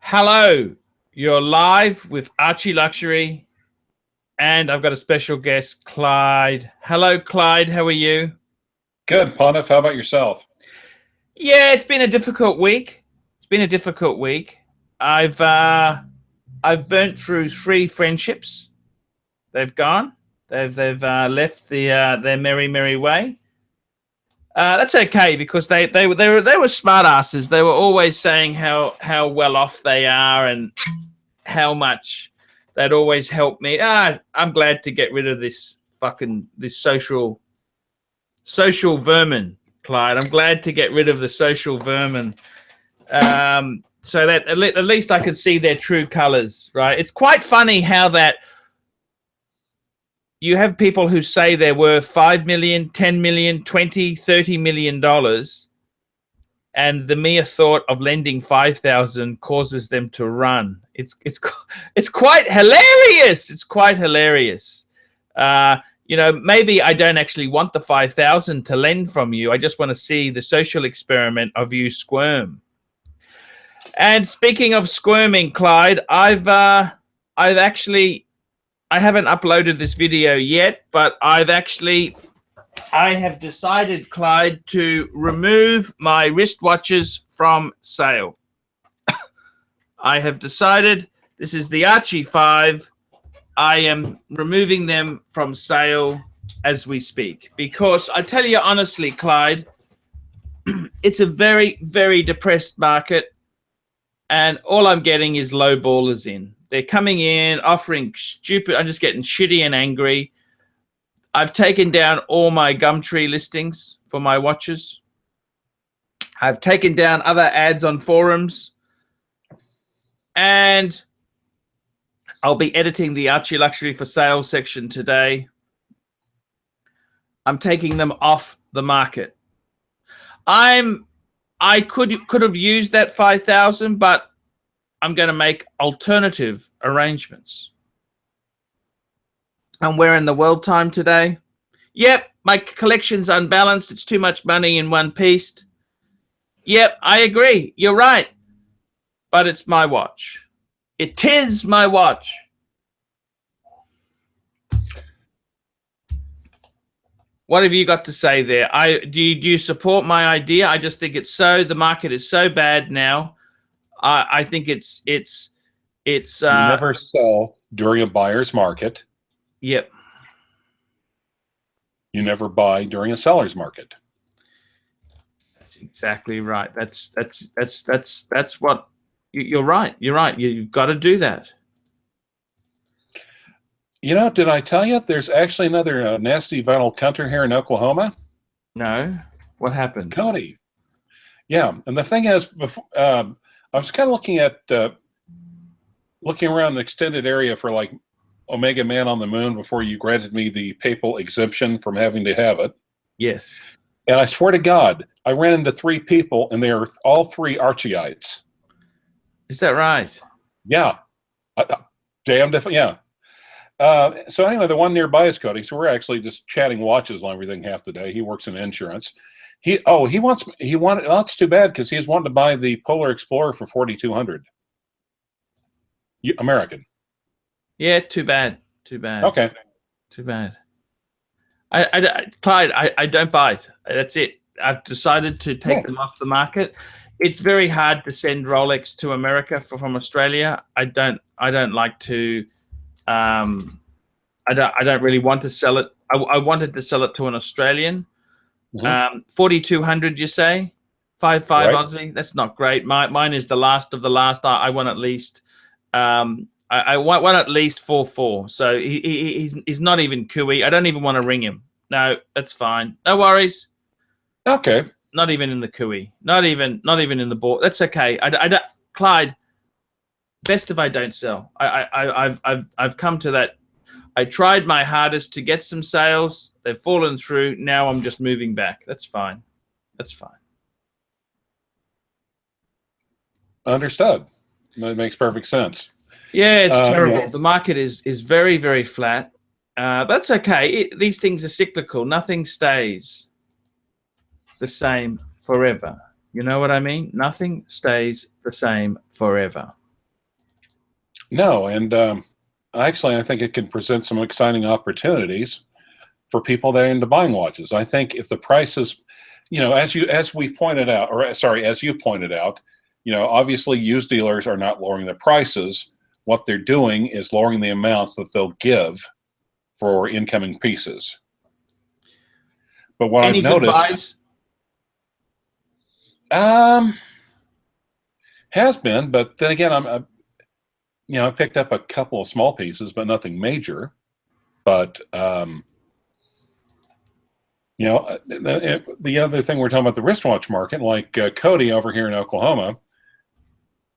Hello, you're live with ArchieLuxury, and I've got a special guest, Clyde. Hello, Clyde. How are you? Good, Pontiff. How about yourself? Yeah, it's been a difficult week. I've burnt through 3 friendships. They've gone. They've left their merry way. That's okay because they were smart asses. They were always saying how well off they are and how much they'd always help me. I'm glad to get rid of this social vermin, Clyde. I'm glad to get rid of the social vermin, so that at least I could see their true colors. Right? It's quite funny how that you have people who say they're worth 5 million, 10 million, 20, 30 million dollars, and the mere thought of lending 5,000 causes them to run. It's quite hilarious. It's quite hilarious. Maybe I don't actually want the 5,000 to lend from you. I just want to see the social experiment of you squirm. And speaking of squirming, Clyde, I haven't uploaded this video yet, but I have decided, Clyde, to remove my wristwatches from sale. I have decided this is the Archie 5. I am removing them from sale as we speak because I tell you honestly, Clyde, it's a very, very depressed market, and all I'm getting is low ballers in. They're coming in, offering stupid. I'm just getting shitty and angry. I've taken down all my Gumtree listings for my watches. I've taken down other ads on forums. And I'll be editing the ArchieLuxury for sale section today. I'm taking them off the market. I could have used that 5,000, but I'm going to make alternative arrangements. And where in the world time today? Yep, my collection's unbalanced. It's too much money in one piece. Yep, I agree. You're right. But it's my watch. It is my watch. What have you got to say there? Do you support my idea? I just think the market is so bad now. I think it's you never sell during a buyer's market. Yep. You never buy during a seller's market. That's exactly right. That's what you're right. You're right. You've got to do that. You know, did I tell you there's actually another nasty vinyl counter here in Oklahoma? No. What happened? Cody. Yeah, and the thing is, before, I was kind of looking around an extended area for like Omega Man on the Moon before you granted me the papal exemption from having to have it. Yes. And I swear to God, I ran into 3 people, and they are all 3 Archie'ites. Is that right? Yeah. Damn different. Yeah. So anyway, the one nearby is Cody. So we're actually just chatting watches and everything half the day. He works in insurance. That's too bad because he's wanting to buy the Polar Explorer for $4,200. American. Yeah, too bad. Okay. Too bad. Clyde, I don't buy it. That's it. I've decided to take them off the market. It's very hard to send Rolex to America from Australia. I don't like to. I don't really want to sell it. I wanted to sell it to an Australian. 4,200, you say? 5 right. Aussie. That's not great. Mine is the last of the last. I want at least. I want at least 4.4. So he's not even cooey. I don't even want to ring him. No, that's fine. No worries. Okay. Not even in the cooey. Not even in the board. That's okay. I don't, Clyde. Best if I don't sell. I've come to that. I tried my hardest to get some sales. They've fallen through. Now I'm just moving back. That's fine. That's fine. Understood. That makes perfect sense. Yeah, it's terrible. Yeah. The market is very, very flat. That's okay. These things are cyclical. Nothing stays the same forever. You know what I mean? Nothing stays the same forever. No, and actually, I think it can present some exciting opportunities for people that are into buying watches. I think if the prices, as we've pointed out, or sorry, as you pointed out, obviously used dealers are not lowering the prices. What they're doing is lowering the amounts that they'll give for incoming pieces. But what Any I've good noticed, has been, but then again, I picked up a couple of small pieces, but nothing major. But the other thing we're talking about, the wristwatch market, like Cody over here in Oklahoma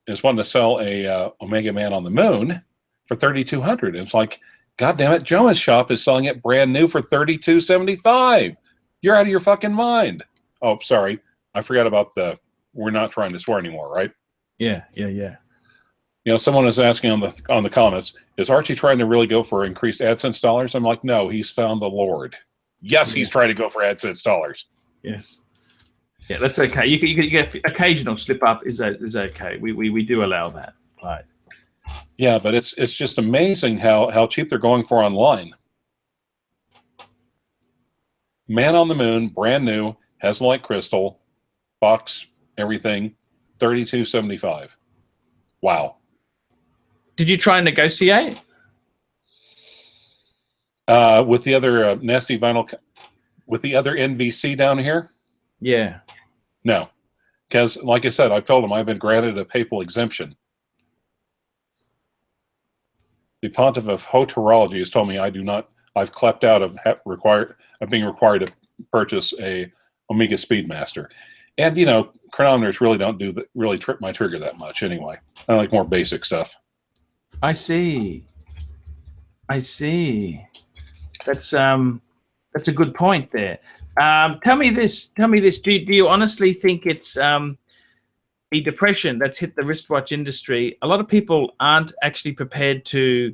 is wanting to sell a Omega Man on the Moon for $3,200. It's like, God damn it, Jonas shop is selling it brand new for $3,275. You're out of your fucking mind. Oh, sorry, I forgot about we're not trying to swear anymore, right? Yeah. Someone is asking on the comments, is Archie trying to really go for increased AdSense dollars? I'm like, no, he's found the Lord. Yes, he's trying to go for AdSense dollars. Yes. Yeah, that's okay. You get occasional slip up is okay. We do allow that. Right. Yeah, but it's just amazing how cheap they're going for online. Man on the Moon, brand new, has light crystal, box, everything, $3,275. Wow. Did you try and negotiate? With the other nasty vinyl, with the other NVC down here? Yeah. No. Because, like I said, I've told them I've been granted a papal exemption. The Pontiff of Hoterology has told me I've clept out of being required to purchase a Omega Speedmaster. And, chronometers really don't really trip my trigger that much anyway. I like more basic stuff. I see. That's a good point there. Tell me this. Do you honestly think it's the depression that's hit the wristwatch industry? A lot of people aren't actually prepared to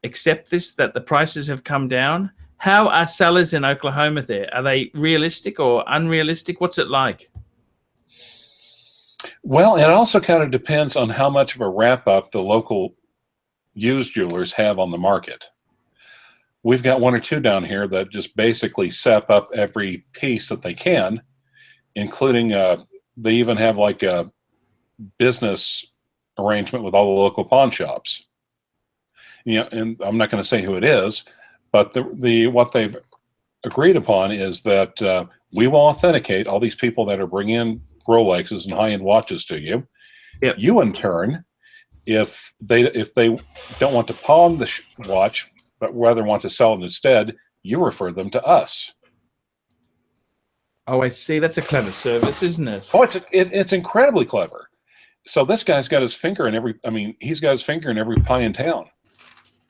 accept that the prices have come down. How are sellers in Oklahoma there? Are they realistic or unrealistic? What's it like? Well, it also kind of depends on how much of a wrap-up the local used jewelers have on the market. We've got one or two down here that just basically sap up every piece that they can, including they even have like a business arrangement with all the local pawn shops. And I'm not going to say who it is, but what they've agreed upon is that we will authenticate all these people that are bringing in Rolexes and high-end watches to you. Yep. You, in turn, if they don't want to pawn the watch, but rather want to sell it instead, you refer them to us. Oh, I see. That's a clever service, isn't it? Oh, it's incredibly clever. So this guy's got his finger in he's got his finger in every pie in town.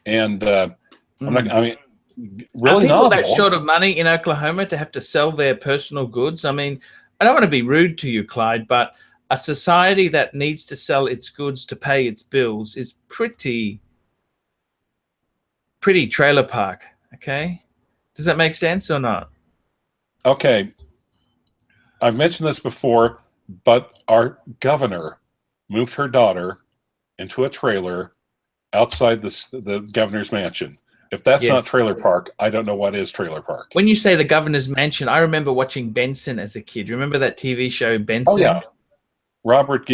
And really are people novel. that short of money in Oklahoma to have to sell their personal goods? I mean, I don't want to be rude to you, Clyde, but a society that needs to sell its goods to pay its bills is pretty trailer park. Okay, does that make sense or not? Okay, I've mentioned this before, but our governor moved her daughter into a trailer outside the governor's mansion. If that's not trailer park, I don't know what is trailer park. When you say the governor's mansion, I remember watching Benson as a kid. Remember that TV show Benson? Oh yeah, Robert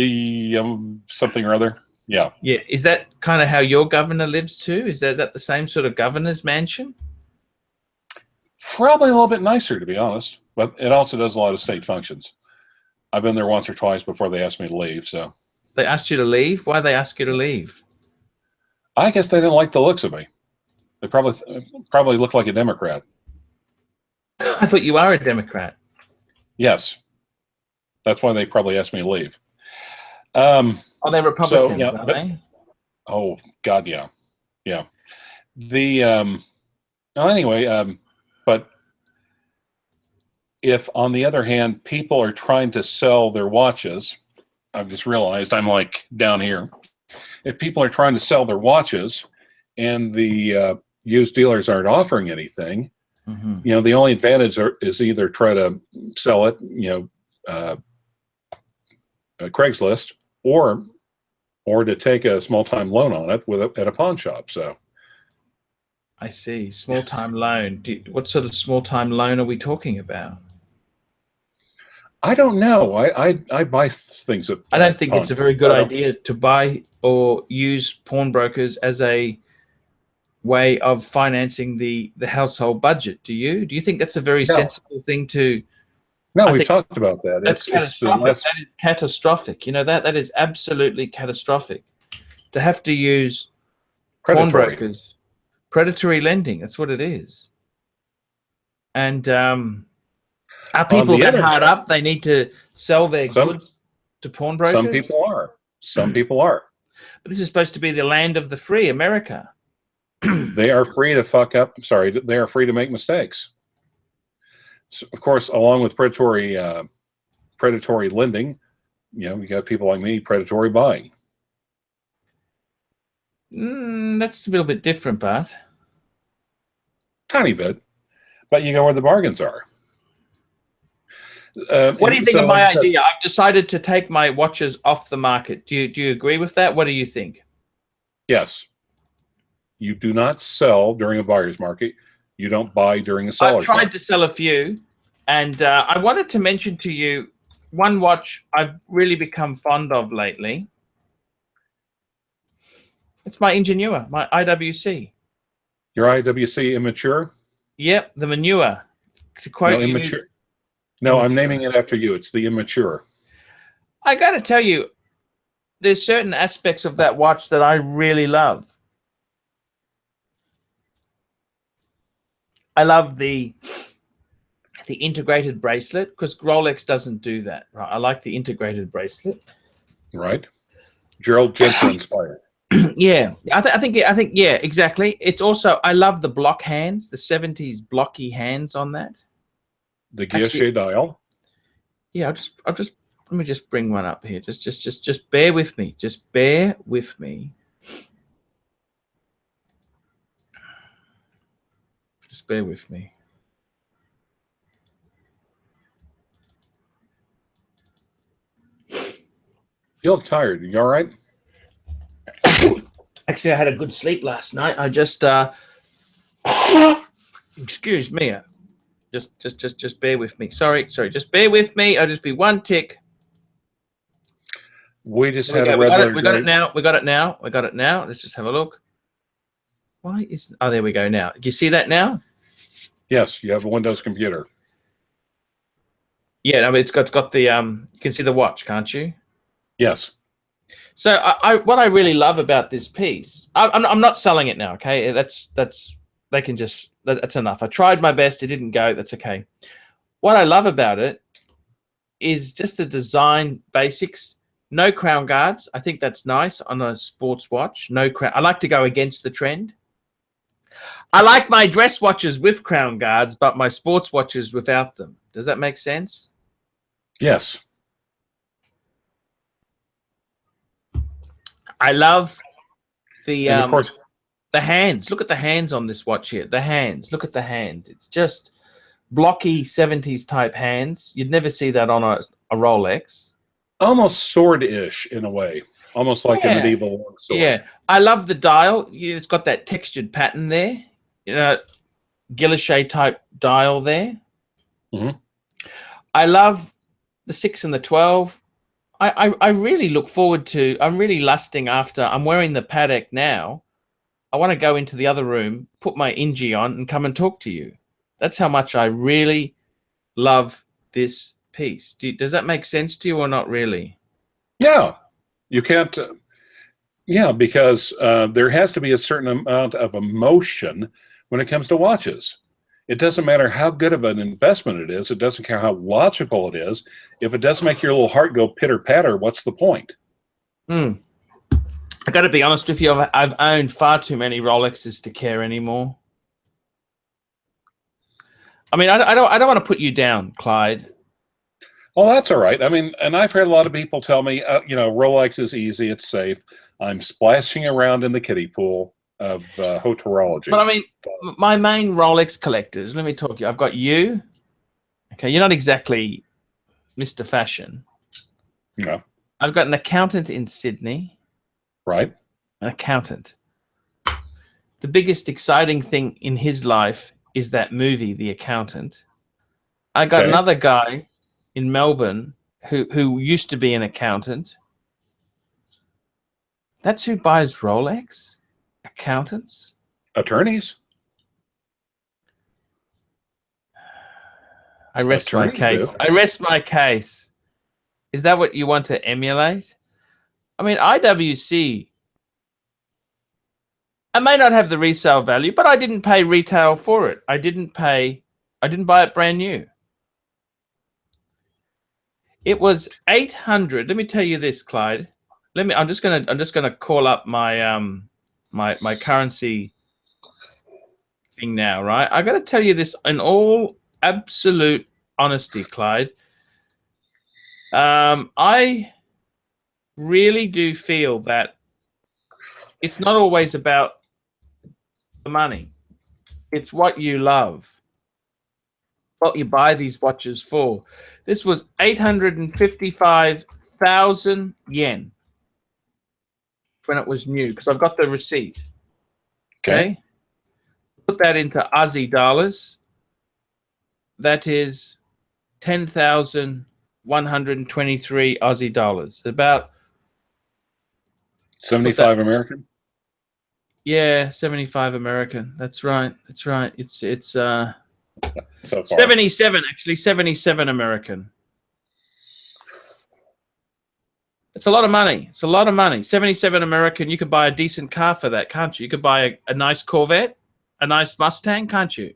something or other. Yeah. Yeah. Is that kind of how your governor lives too? Is that the same sort of governor's mansion? Probably a little bit nicer, to be honest. But it also does a lot of state functions. I've been there once or twice before they asked me to leave. So they asked you to leave? Why did they ask you to leave? I guess they didn't like the looks of me. They probably look like a Democrat. I thought you are a Democrat. Yes. That's why they probably asked me to leave. Are they Republicans, are they? Oh, God, yeah. Yeah. Anyway, but if, on the other hand, people are trying to sell their watches, I've just realized I'm like down here. If people are trying to sell their watches and the used dealers aren't offering anything, the only advantage is either try to sell it, Craigslist, or or to take a small-time loan on it at a pawn shop. So I see. Small-time loan. What sort of small-time loan are we talking about? I don't know. I buy things at I don't think it's a very good shops. idea to buy or use pawnbrokers as a way of financing the household budget. Do you? Do you think that's a very sensible thing to? No, I we've think talked about that. that's catastrophic. That is catastrophic. You know, that is absolutely catastrophic. To have to use pawnbrokers, predatory lending. That's what it is. And are people that hard up? They need to sell their goods to pawnbrokers? Some people are. Some people are. But this is supposed to be the land of the free, America. They are free to fuck up. I'm sorry. They are free to make mistakes. So, of course, along with predatory lending, you know, you got people like me, predatory buying. That's a little bit different, Bart. Tiny bit. But you know where the bargains are. What do you think of my idea? I've decided to take my watches off the market. Do you agree with that? What do you think? Yes. You do not sell during a buyer's market. You don't buy during a seller's market. I've tried to sell a few, and I wanted to mention to you one watch I've really become fond of lately. It's my Ingenua, my IWC. Your IWC immature? Yep, the manure. To quote no, immature. No, I'm naming it after you. It's the immature. I got to tell you, there's certain aspects of that watch that I really love. I love the integrated bracelet, because Rolex doesn't do that. Right? I like the integrated bracelet. Right. Gerald Gensler inspired. Yeah, I think yeah, exactly. It's also, I love the block hands, the 70s blocky hands on that. The guilloche dial. Yeah, I'll just let me just bring one up here. Just bear with me. Just bear with me. Just bear with me. You look tired. You all right? Actually, I had a good sleep last night. I just excuse me. Just bear with me. Sorry. Just bear with me. I'll just be one tick. We just had a red. We got it now. We got it now. Let's just have a look. Why is? Oh, there we go. Now, do you see that now? Yes, you have a Windows computer. Yeah, I mean, it's got the You can see the watch, can't you? Yes. So what I really love about this piece, I'm not selling it now. Okay, that's they can just, that's enough. I tried my best. It didn't go. That's okay. What I love about it is just the design basics. No crown guards. I think that's nice on a sports watch. No crown. I like to go against the trend. I like my dress watches with crown guards, but my sports watches without them. Does that make sense? Yes. I love the and of course, the hands. Look at the hands on this watch here. The hands. Look at the hands. It's just blocky 70s type hands. You'd never see that on a Rolex. Almost sword-ish in a way. Almost like a medieval sword. Yeah. I love the dial. It's got that textured pattern there. You know, guilloche type dial there. Mm-hmm. I love the 6 and the 12. I really look forward to, I'm really lusting after, I'm wearing the Patek now. I want to go into the other room, put my Ingie on, and come and talk to you. That's how much I really love this piece. Does that make sense to you or not really? Yeah. You can't, yeah, because there has to be a certain amount of emotion when it comes to watches. It doesn't matter how good of an investment it is. It doesn't care how logical it is. If it doesn't make your little heart go pitter-patter, what's the point? I got to be honest with you. I've owned far too many Rolexes to care anymore. I mean, I don't want to put you down, Clyde. Well, that's all right. I mean, and I've heard a lot of people tell me, you know, Rolex is easy. It's safe. I'm splashing around in the kiddie pool of hoterology. But I mean, my main Rolex collectors, let me talk to you. I've got you. Okay, you're not exactly Mr. Fashion. No. I've got an accountant in Sydney. Right. An accountant. The biggest exciting thing in his life is that movie, The Accountant. I got another guy in Melbourne who used to be an accountant. That's who buys Rolex? Accountants? Attorneys? I rest my case. I rest my case. Is that what you want to emulate? I mean, IWC, I may not have the resale value, but I didn't pay retail for it. I didn't buy it brand new. It was 800. Let me tell you this, Clyde. I'm just gonna call up my my currency thing now, right? I gotta tell you this in all absolute honesty, Clyde. I really do feel that it's not always about the money. It's what you love, what you buy these watches for. This was 855,000 yen when it was new, because I've got the receipt. Okay. Put that into Aussie dollars. That is 10,123 Aussie dollars. About 75 American? Yeah, 75 American. That's right. That's right. It's so far. 77, actually, 77 American. It's a lot of money. It's a lot of money. 77 American. You could buy a decent car for that, can't you? You could buy a nice Corvette, a nice Mustang, can't you?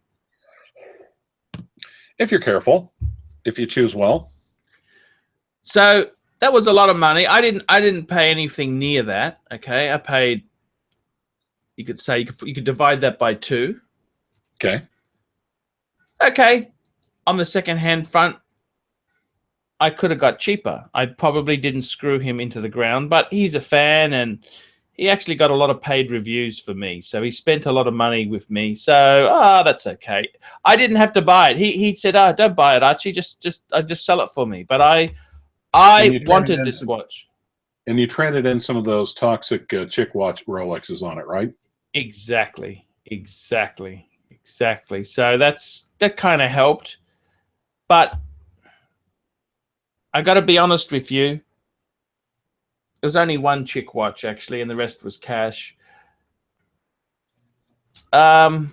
If you're careful, if you choose well. So that was a lot of money. I didn't pay anything near that. Okay, I paid. You could say you could divide that by 2. Okay. Okay. On the second-hand front, I could have got cheaper. I probably didn't screw him into the ground, but he's a fan and he actually got a lot of paid reviews for me. So he spent a lot of money with me. So that's okay. I didn't have to buy it. He said, don't buy it, Archie. Just sell it for me. But I wanted this watch. And you traded in some of those toxic chick watch Rolexes on it, right? Exactly. So that kind of helped. But I got to be honest with you. There was only one chick watch, actually, and the rest was cash. I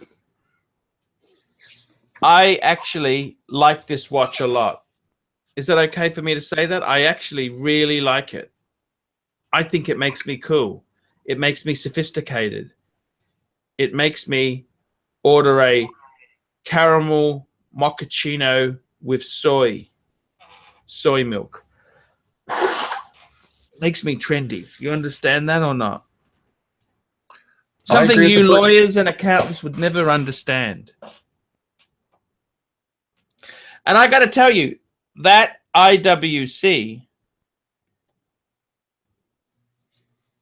actually like this watch a lot. Is it okay for me to say that? I actually really like it. I think it makes me cool. It makes me sophisticated. It makes me order a caramel mochaccino with soy milk. Makes me trendy. You understand that or not? Something you lawyers and accountants would never understand. And I got to tell you, that IWC,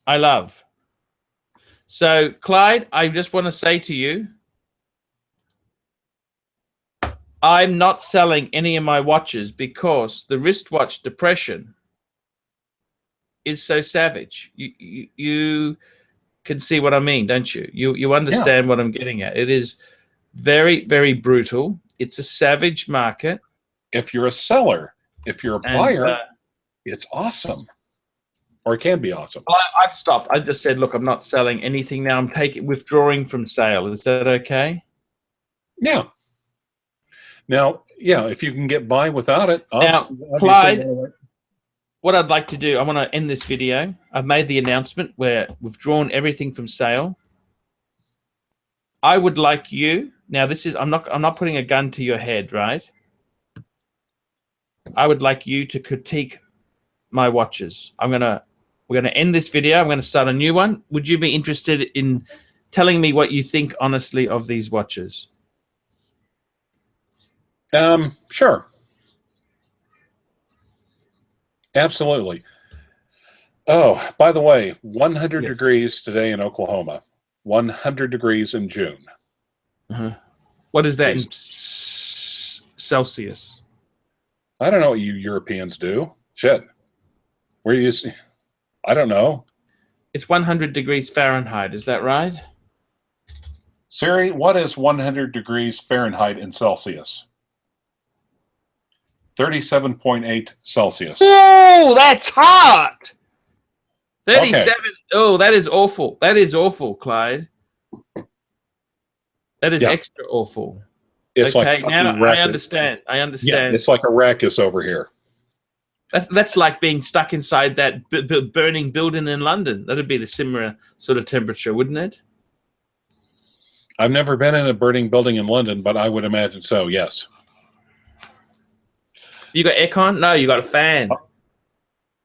I love. So, Clyde, I just want to say to you, I'm not selling any of my watches because the wristwatch depression is so savage. You can see what I mean, don't you? You understand what I'm getting at. It is very, very brutal. It's a savage market. If you're a seller, if you're a buyer, it's awesome. Or it can be awesome. I've stopped. I just said, look, I'm not selling anything now. I'm withdrawing from sale. Is that okay? Yeah. Now, yeah, if you can get by without it. Now, Clyde, what I'd like to do, I want to end this video. I've made the announcement where we've drawn everything from sale. I would like you, now this is, I'm not putting a gun to your head, right? I would like you to critique my watches. We're gonna end this video. I'm gonna start a new one. Would you be interested in telling me what you think honestly of these watches? Sure. Absolutely. Oh, by the way, 100 degrees today in Oklahoma, 100 degrees in June. What is that in Celsius? I don't know what you Europeans do. Shit. Where do you see? I don't know. It's 100 degrees Fahrenheit. Is that right? Siri, what is 100 degrees Fahrenheit in Celsius? 37.8 Celsius. Oh, that's hot. 37. Okay. Oh, that is awful. That is awful, Clyde. That is extra awful. It's okay, like now record. I understand. I understand. Yeah, it's like a ruckus over here. That's like being stuck inside that burning building in London. That'd be the similar sort of temperature, wouldn't it? I've never been in a burning building in London, but I would imagine so, yes. You got aircon? No, you got a fan.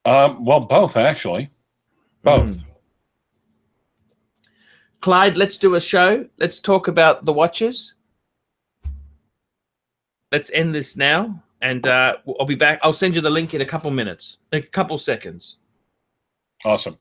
Well, both, actually. Both. Clyde, let's do a show. Let's talk about the watches. Let's end this now, and I'll be back. I'll send you the link in a couple minutes, a couple seconds. Awesome.